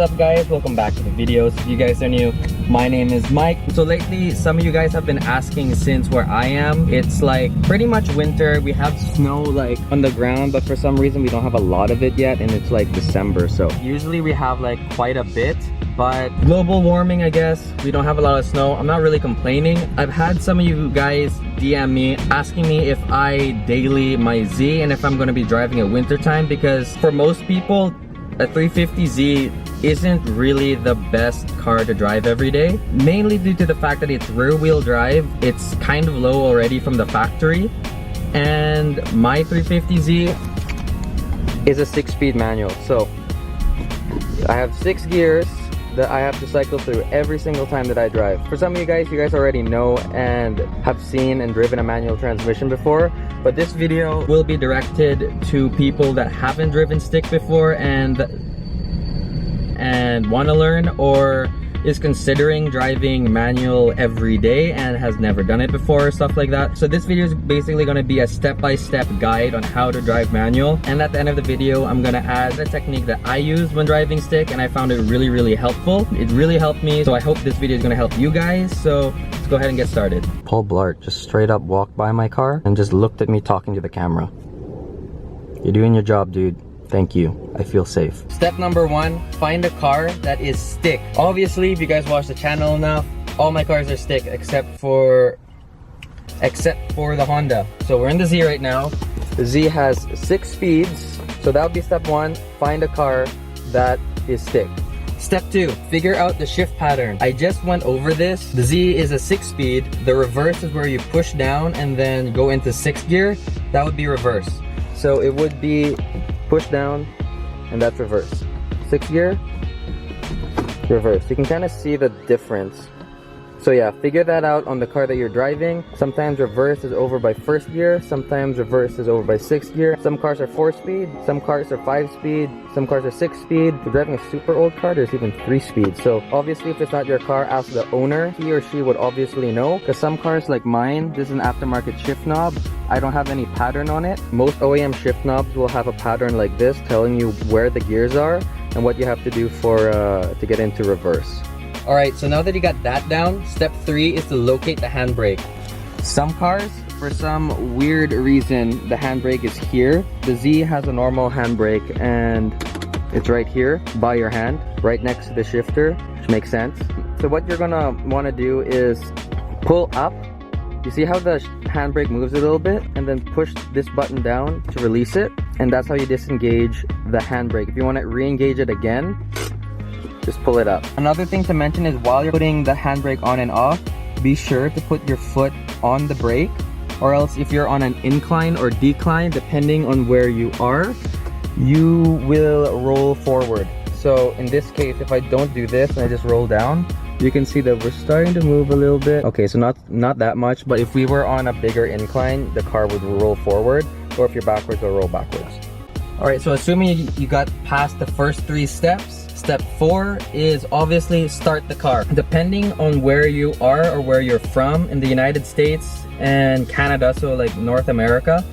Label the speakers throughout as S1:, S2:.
S1: up guys, welcome back to the videos. If you guys are new, my name is Mike. So lately some of you guys have been asking, since where I am it's like pretty much winter, we have snow like on the ground, but for some reason we don't have a lot of it yet, and it's like December, so usually we have like quite a bit. But global warming, I guess, we don't have a lot of snow. I'm not really complaining. I've had some of you guys DM me asking me if I daily my Z and if I'm going to be driving at winter time, because for most people a 350Z isn't really the best car to drive every day, mainly due to the fact that it's rear wheel drive. It's kind of low already from the factory, and my 350Z is a 6-speed manual, so I have 6 gears that I have to cycle through every single time that I drive. For some of you guys already know and have seen and driven a manual transmission before, but this video will be directed to people that haven't driven stick before and want to learn, or is considering driving manual every day and has never done it before, stuff like that. So this video is basically going to be a step-by-step guide on how to drive manual, and at the end of the video I'm going to add a technique that I use when driving stick, and I found it really helpful. It really helped me, so I hope this video is going to help you guys. So let's go ahead and get started. Paul Blart just straight up walked by my car and just looked at me talking to the camera. You're doing your job, dude. Thank you. I feel safe. Step number 1, find a car that is stick. Obviously, if you guys watch the channel enough, all my cars are stick except for the Honda. So we're in the Z right now. The Z has 6 speeds. So that would be step 1, find a car that is stick. Step 2, figure out the shift pattern. I just went over this. The Z is a 6-speed. The reverse is where you push down and then go into 6th gear. That would be reverse. So it would be push down, and that's reverse. 6th gear, reverse. You can kind of see the difference. So yeah, figure that out on the car that you're driving. Sometimes reverse is over by 1st gear, sometimes reverse is over by 6th gear. Some cars are 4-speed, some cars are 5-speed, some cars are 6-speed. If you're driving a super old car, there's even 3-speed. So obviously if it's not your car, ask the owner. He or she would obviously know, because some cars like mine, this is an aftermarket shift knob. I don't have any pattern on it. Most OEM shift knobs will have a pattern like this, telling you where the gears are and what you have to do for to get into reverse. Alright, so now that you got that down, step 3 is to locate the handbrake. Some cars, for some weird reason, the handbrake is here. The Z has a normal handbrake and it's right here by your hand, right next to the shifter, which makes sense. So what you're gonna want to do is pull up. You see how the handbrake moves a little bit, and then push this button down to release it, and that's how you disengage the handbrake. If you want to re-engage it again, just pull it up. Another thing to mention is while you're putting the handbrake on and off, be sure to put your foot on the brake, or else if you're on an incline or decline, depending on where you are, you will roll forward. So in this case, if I don't do this and I just roll down, you can see that we're starting to move a little bit. Okay, so not that much, but if we were on a bigger incline, the car would roll forward, or if you're backwards, it'll roll backwards. Alright, so assuming you got past the first 3 steps, step 4 is obviously start the car. Depending on where you are or where you're from in the United States and Canada, so like North America,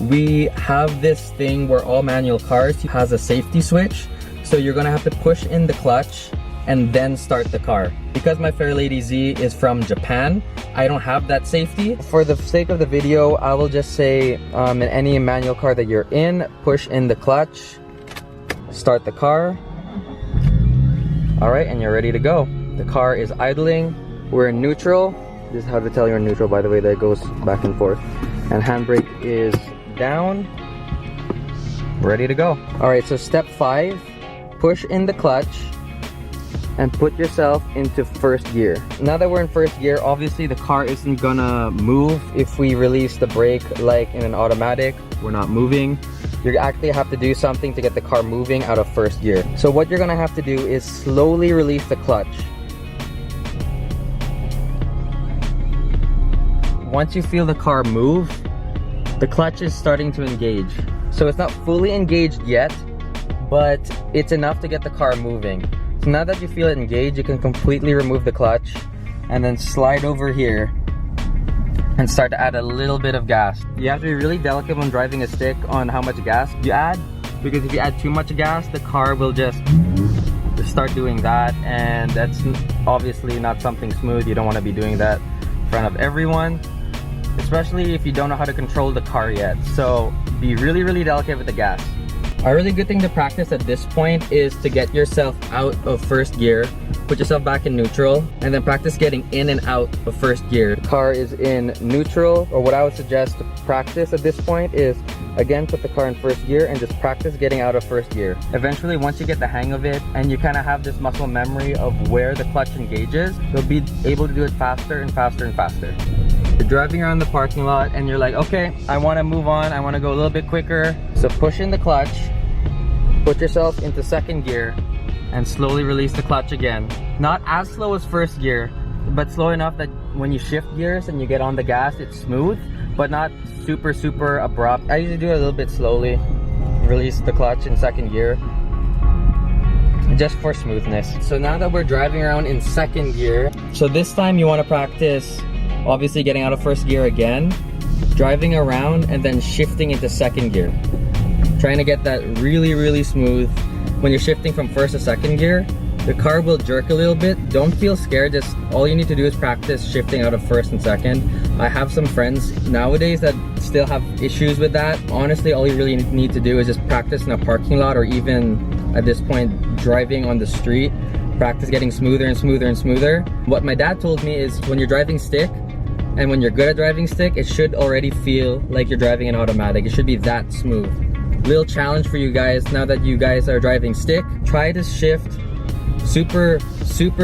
S1: we have this thing where all manual cars has a safety switch. So you're gonna have to push in the clutch and then start the car. Because my Fair Lady Z is from Japan, I don't have that safety. For the sake of the video, I will just say in any manual car that you're in, push in the clutch, start the car. Alright, and you're ready to go. The car is idling, we're in neutral. This is how to tell you're in neutral, by the way, that goes back and forth. And handbrake is down, ready to go. Alright, so step 5, push in the clutch and put yourself into 1st gear. Now that we're in 1st gear, obviously the car isn't gonna move if we release the brake like in an automatic. We're not moving. You actually have to do something to get the car moving out of 1st gear. So what you're gonna have to do is slowly release the clutch. Once you feel the car move, the clutch is starting to engage. So it's not fully engaged yet, but it's enough to get the car moving. So now that you feel it engage, you can completely remove the clutch and then slide over here and start to add a little bit of gas. You have to be really delicate when driving a stick on how much gas you add, because if you add too much gas, the car will just start doing that, and that's obviously not something smooth. You don't want to be doing that in front of everyone, especially if you don't know how to control the car yet. So be really delicate with the gas. A really good thing to practice at this point is to get yourself out of first gear, put yourself back in neutral, and then practice getting in and out of first gear. The car is in neutral, or what I would suggest to practice at this point is, again, put the car in first gear and just practice getting out of first gear. Eventually, once you get the hang of it and you kind of have this muscle memory of where the clutch engages, you'll be able to do it faster and faster and faster. You're driving around the parking lot and you're like, okay, I want to move on, I want to go a little bit quicker. So push in the clutch, put yourself into second gear, and slowly release the clutch again. Not as slow as first gear, but slow enough that when you shift gears and you get on the gas, it's smooth, but not super abrupt. I usually do it a little bit slowly. Release the clutch in second gear, just for smoothness. So now that we're driving around in second gear, so this time you want to practice obviously getting out of first gear again, driving around, and then shifting into second gear. Trying to get that really smooth. When you're shifting from first to second gear, the car will jerk a little bit. Don't feel scared, just all you need to do is practice shifting out of first and second. I have some friends nowadays that still have issues with that. Honestly, all you really need to do is just practice in a parking lot, or even at this point driving on the street. Practice getting smoother and smoother. What my dad told me is when you're driving stick, and when you're good at driving stick, it should already feel like you're driving an automatic. It should be that smooth. Little challenge for you guys, now that you guys are driving stick, try to shift super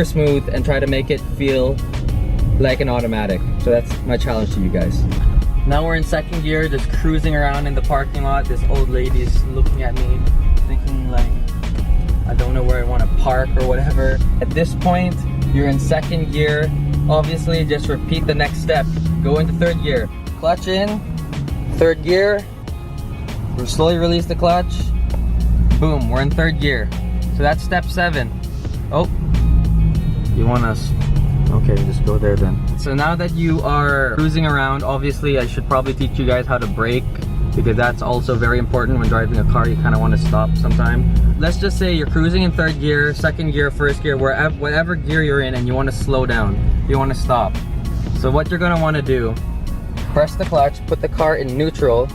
S1: smooth and try to make it feel like an automatic. So that's my challenge to you guys. Now we're in second gear, just cruising around in the parking lot. This old lady's looking at me, thinking like, I don't know where I want to park or whatever. At this point, you're in second gear. Obviously, just repeat the next step. Go into third gear. Clutch in, third gear. Slowly release the clutch. Boom, we're in third gear. So that's step 7. Oh, you want us? Okay, just go there then. So now that you are cruising around, obviously I should probably teach you guys how to brake, because that's also very important when driving a car. You kind of want to stop sometime. Let's just say you're cruising in third gear, second gear, first gear, whatever gear you're in, and you want to slow down. You want to stop. So what you're going to want to do, press the clutch, put the car in neutral.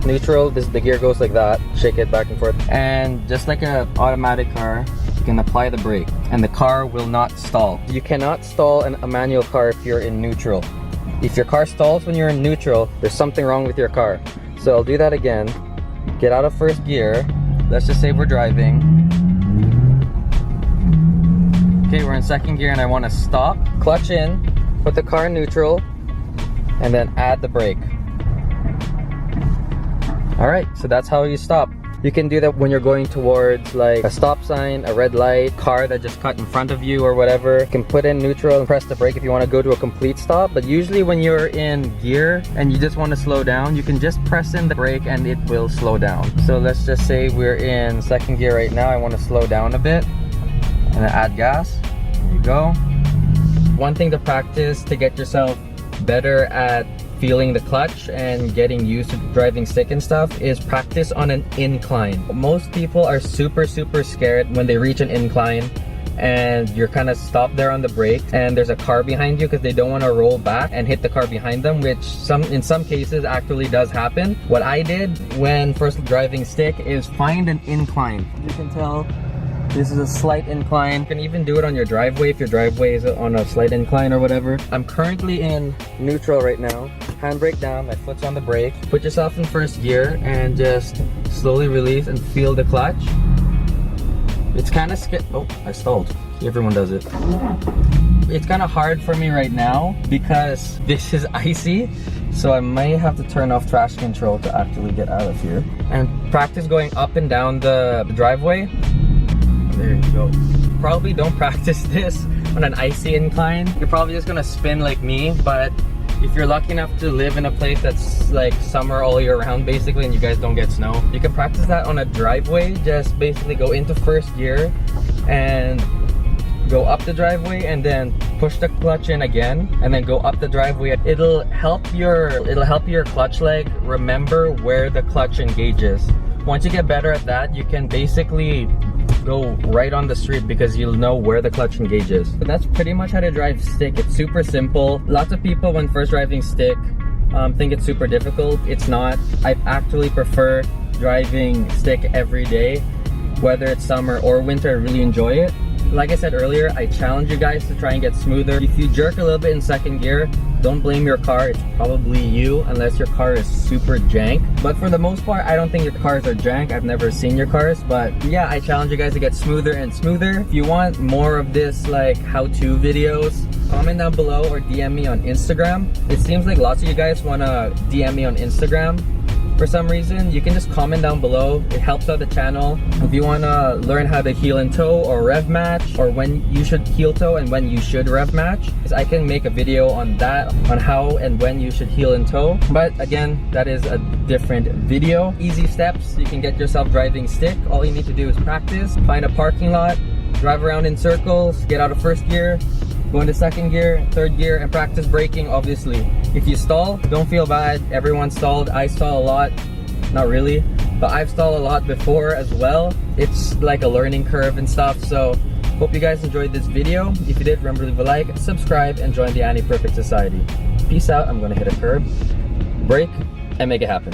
S1: Neutral, the gear goes like that. Shake it back and forth. And just like an automatic car, you can apply the brake and the car will not stall. You cannot stall a manual car if you're in neutral. If your car stalls when you're in neutral, there's something wrong with your car. So I'll do that again. Get out of first gear. Let's just say we're driving. Okay, we're in second gear and I want to stop. Clutch in, put the car in neutral, and then add the brake. Alright, so that's how you stop. You can do that when you're going towards like a stop sign, a red light, car that just cut in front of you or whatever. You can put in neutral and press the brake if you want to go to a complete stop. But usually when you're in gear and you just want to slow down, you can just press in the brake and it will slow down. So let's just say we're in second gear right now. I want to slow down a bit and add gas. There you go. One thing to practice to get yourself better at feeling the clutch and getting used to driving stick and stuff is practice on an incline. Most people are super scared when they reach an incline and you're kind of stopped there on the brake and there's a car behind you because they don't want to roll back and hit the car behind them, which in some cases actually does happen. What I did when first driving stick is find an incline. You can tell this is a slight incline. You can even do it on your driveway if your driveway is on a slight incline or whatever. I'm currently in neutral right now. Handbrake down, my foot's on the brake. Put yourself in first gear and just slowly release and feel the clutch. It's kind of scary. Oh, I stalled. Everyone does it. It's kind of hard for me right now because this is icy. So I might have to turn off traction control to actually get out of here. And practice going up and down the driveway. There you go. Probably don't practice this on an icy incline. You're probably just gonna spin like me, but if you're lucky enough to live in a place that's like summer all year round basically and you guys don't get snow, you can practice that on a driveway. Just basically go into first gear and go up the driveway and then push the clutch in again and then go up the driveway. It'll help your clutch leg remember where the clutch engages. Once you get better at that, you can basically go right on the street because you'll know where the clutch engage is. But that's pretty much how to drive stick. It's super simple. Lots of people when first driving stick think it's super difficult. It's not. I actually prefer driving stick every day, whether it's summer or winter. I really enjoy it. Like I said earlier, I challenge you guys to try and get smoother. If you jerk a little bit in second gear, don't blame your car. It's probably you, unless your car is super jank. But for the most part, I don't think your cars are jank. I've never seen your cars, but yeah, I challenge you guys to get smoother and smoother. If you want more of this like how-to videos, comment down below or DM me on Instagram. It seems like lots of you guys want to DM me on Instagram. For some reason, you can just comment down below. It helps out the channel. If you want to learn how to heel and toe or rev match, or when you should heel toe and when you should rev match, I can make a video on that, on how and when you should heel and toe. But again, that is a different video. Easy steps, you can get yourself driving stick. All you need to do is practice, find a parking lot, drive around in circles, get out of first gear, go into second gear, third gear, and practice braking, obviously. If you stall, don't feel bad. Everyone stalled. I stall a lot. Not really, but I've stalled a lot before as well. It's like a learning curve and stuff. So hope you guys enjoyed this video. If you did, remember to leave a like, subscribe, and join the Annie Perfect Society. Peace out. I'm gonna hit a curb, brake, and make it happen.